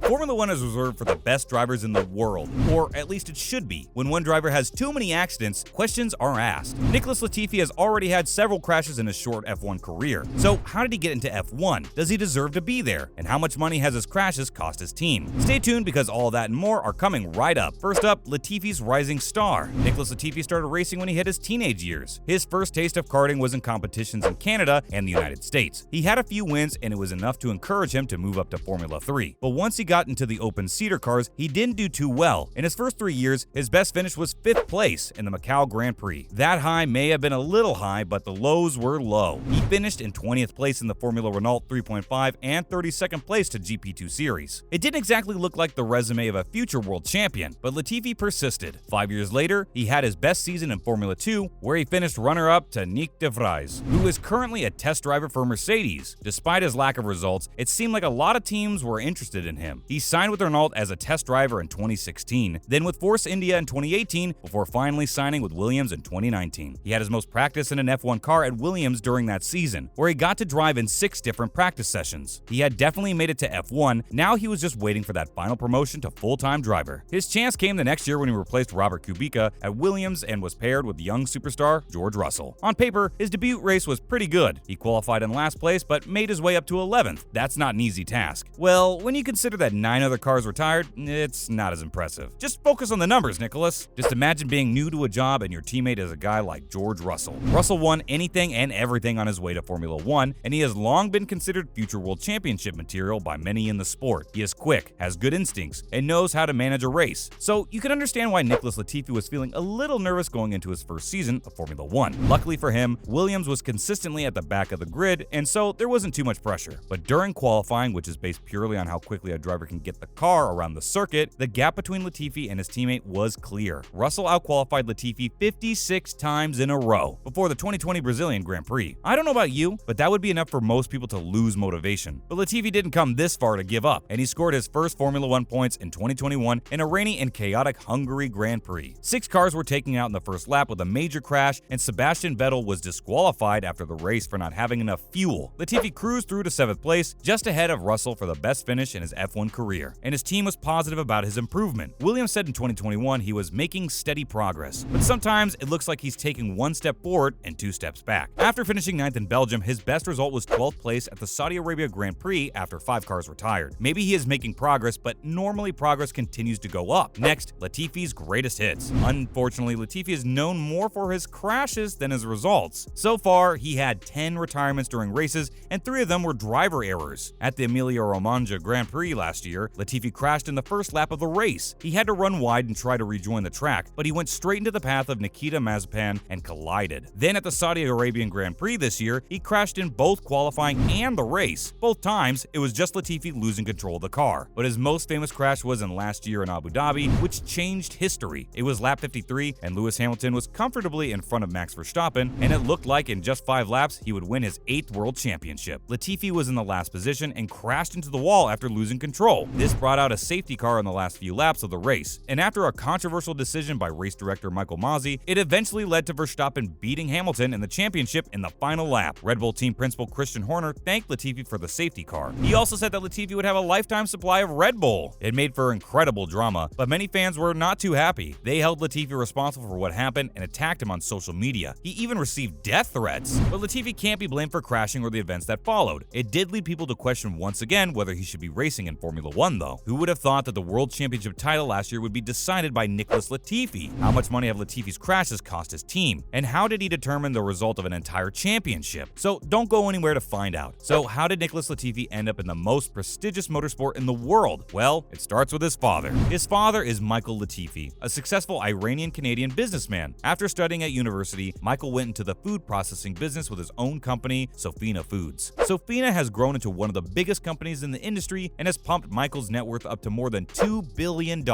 Formula One is reserved for the best drivers in the world, or at least it should be. When one driver has too many accidents, questions are asked. Nicholas Latifi has already had several crashes in his short F1 career. So how did he get into F1? Does he deserve to be there? And how much money has his crashes cost his team? Stay tuned because all that and more are coming right up. First up, Latifi's rising star. Nicholas Latifi started racing when he hit his teenage years. His first taste of karting was in competitions in Canada and the United States. He had a few wins and it was enough to encourage him to move up to Formula 3. But once he got into the open seater cars, he didn't do too well. In his first 3 years, his best finish was 5th place in the Macau Grand Prix. That high may have been a little high, but the lows were low. He finished in 20th place in the Formula Renault 3.5 and 32nd place to GP2 Series. It didn't exactly look like the resume of a future world champion, but Latifi persisted. 5 years later, he had his best season in Formula 2, where he finished runner-up to Nico Rosberg, who is currently a test driver for Mercedes. Despite his lack of results, it seemed like a lot of teams were interested in him. He signed with Renault as a test driver in 2016, then with Force India in 2018, before finally signing with Williams in 2019. He had his most practice in an F1 car at Williams during that season, where he got to drive in 6 different practice sessions. He had definitely made it to F1, now he was just waiting for that final promotion to full-time driver. His chance came the next year when he replaced Robert Kubica at Williams and was paired with young superstar George Russell. On paper, his debut race was pretty good. He qualified in last place but made his way up to 11th. That's not an easy task. Well, when you consider that 9 other cars retired, it's not as impressive. Just focus on the numbers, Nicholas. Just imagine being new to a job and your teammate is a guy like George Russell. Russell won anything and everything on his way to Formula 1, and he has long been considered future world championship material by many in the sport. He is quick, has good instincts, and knows how to manage a race. So you can understand why Nicholas Latifi was feeling a little nervous going into his first season of Formula 1. Luckily for him, Williams was consistently at the back of the grid, and so there wasn't too much pressure. But during qualifying, which is based purely on how quickly a driver can get the car around the circuit, the gap between Latifi and his teammate was clear. Russell outqualified Latifi 56 times in a row before the 2020 Brazilian Grand Prix. I don't know about you, but that would be enough for most people to lose motivation. But Latifi didn't come this far to give up, and he scored his first Formula 1 points in 2021 in a rainy and chaotic Hungary Grand Prix. 6 cars were taken out in the first lap with a major crash, and Sebastian Vettel was disqualified after the race for not having enough fuel. Latifi cruised through to 7th place, just ahead of Russell for the best finish in his F1 career, and his team was positive about his improvement. Williams said in 2021 he was making steady progress, but sometimes it looks like he's taking 1 step forward and 2 steps back. After finishing 9th in Belgium, his best result was 12th place at the Saudi Arabia Grand Prix after 5 cars retired. Maybe he is making progress, but normally progress continues to go up. Next, Latifi's greatest hits. Unfortunately, Latifi is known more for his crashes than his results. So far, he had 10 retirements during races, and 3 of them were driver errors. At the Emilia-Romagna Grand Prix last year, Latifi crashed in the first lap of the race. He had to run wide and try to rejoin the track, but he went straight into the path of Nikita Mazepin and collided. Then at the Saudi Arabian Grand Prix this year, he crashed in both qualifying and the race. Both times, it was just Latifi losing control of the car. But his most famous crash was in last year in Abu Dhabi, which changed history. It was lap 53, and Lewis Hamilton was comfortably in front of Max Verstappen, and it looked like in just 5 laps, he would win his 8th world championship. Latifi was in the last position and crashed into the wall after losing control. This brought out a safety car in the last few laps of the race, and after a controversial decision by race director Michael Masi, it eventually led to Verstappen beating Hamilton in the championship in the final lap. Red Bull team principal Christian Horner thanked Latifi for the safety car. He also said that Latifi would have a lifetime supply of Red Bull. It made for incredible drama, but many fans were not too happy. They held Latifi responsible for what happened and attacked him on social media. He even received death threats. But Latifi can't be blamed for crashing or the events that followed. It did lead people to question once again whether he should be racing in Formula 1 though. Who would have thought that the World Championship title last year would be decided by Nicholas Latifi? How much money have Latifi's crashes cost his team? And how did he determine the result of an entire championship? So don't go anywhere to find out. So how did Nicholas Latifi end up in the most prestigious motorsport in the world? Well, it starts with his father. His father is Michael Latifi, a successful Iranian-Canadian businessman. After studying at university, Michael went into the food processing business with his own company, Sofina Foods. Sofina has grown into one of the biggest companies in the industry and has pumped Michael's net worth up to more than $2 billion.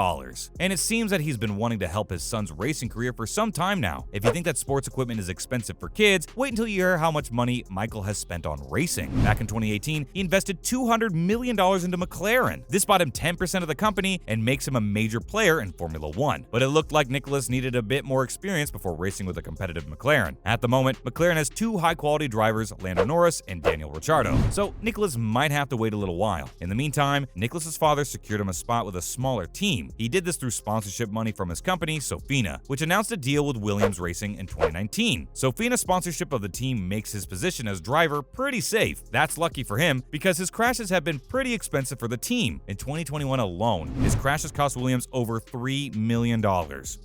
And it seems that he's been wanting to help his son's racing career for some time now. If you think that sports equipment is expensive for kids, wait until you hear how much money Michael has spent on racing. Back in 2018, he invested $200 million into McLaren. This bought him 10% of the company and makes him a major player in Formula 1. But it looked like Nicholas needed a bit more experience before racing with a competitive McLaren. At the moment, McLaren has 2 high-quality drivers, Lando Norris and Daniel Ricciardo, so Nicholas might have to wait a little while. In the meantime, Nicholas's father secured him a spot with a smaller team. He did this through sponsorship money from his company, Sofina, which announced a deal with Williams Racing in 2019. Sofina's sponsorship of the team makes his position as driver pretty safe. That's lucky for him because his crashes have been pretty expensive for the team. In 2021 alone, his crashes cost Williams over $3 million.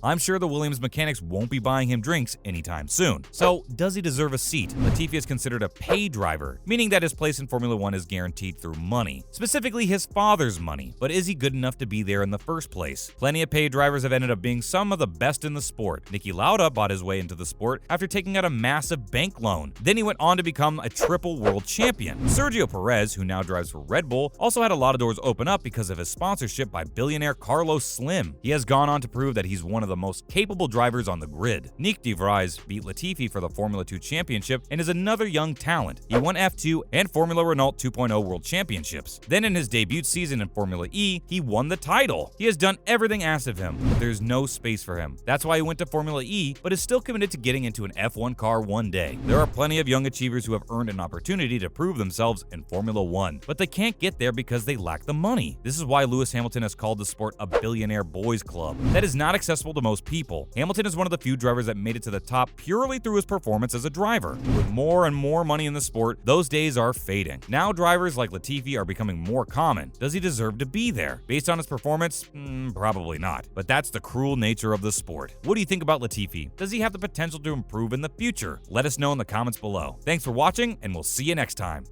I'm sure the Williams mechanics won't be buying him drinks anytime soon. So, does he deserve a seat? Latifi is considered a pay driver, meaning that his place in Formula One is guaranteed through money, specifically his father's money. But is he good enough to be there in the first place? Plenty of paid drivers have ended up being some of the best in the sport. Niki Lauda bought his way into the sport after taking out a massive bank loan. Then he went on to become a triple world champion. Sergio Perez, who now drives for Red Bull, also had a lot of doors open up because of his sponsorship by billionaire Carlos Slim. He has gone on to prove that he's one of the most capable drivers on the grid. Nick de Vries beat Latifi for the Formula 2 championship and is another young talent. He won F2 and Formula Renault 2.0 World Championships. Then in his debut season in Formula E, he won the title. He has done everything asked of him, but there's no space for him. That's why he went to Formula E, but is still committed to getting into an F1 car one day. There are plenty of young achievers who have earned an opportunity to prove themselves in Formula 1, but they can't get there because they lack the money. This is why Lewis Hamilton has called the sport a billionaire boys club. That is not accessible to most people. Hamilton is one of the few drivers that made it to the top purely through his performance as a driver. With more and more money in the sport, those days are fading. Now drivers like Latifi are becoming more common. Does he deserve to be there? Based on his performance? Probably not. But that's the cruel nature of the sport. What do you think about Latifi? Does he have the potential to improve in the future? Let us know in the comments below. Thanks for watching, and we'll see you next time.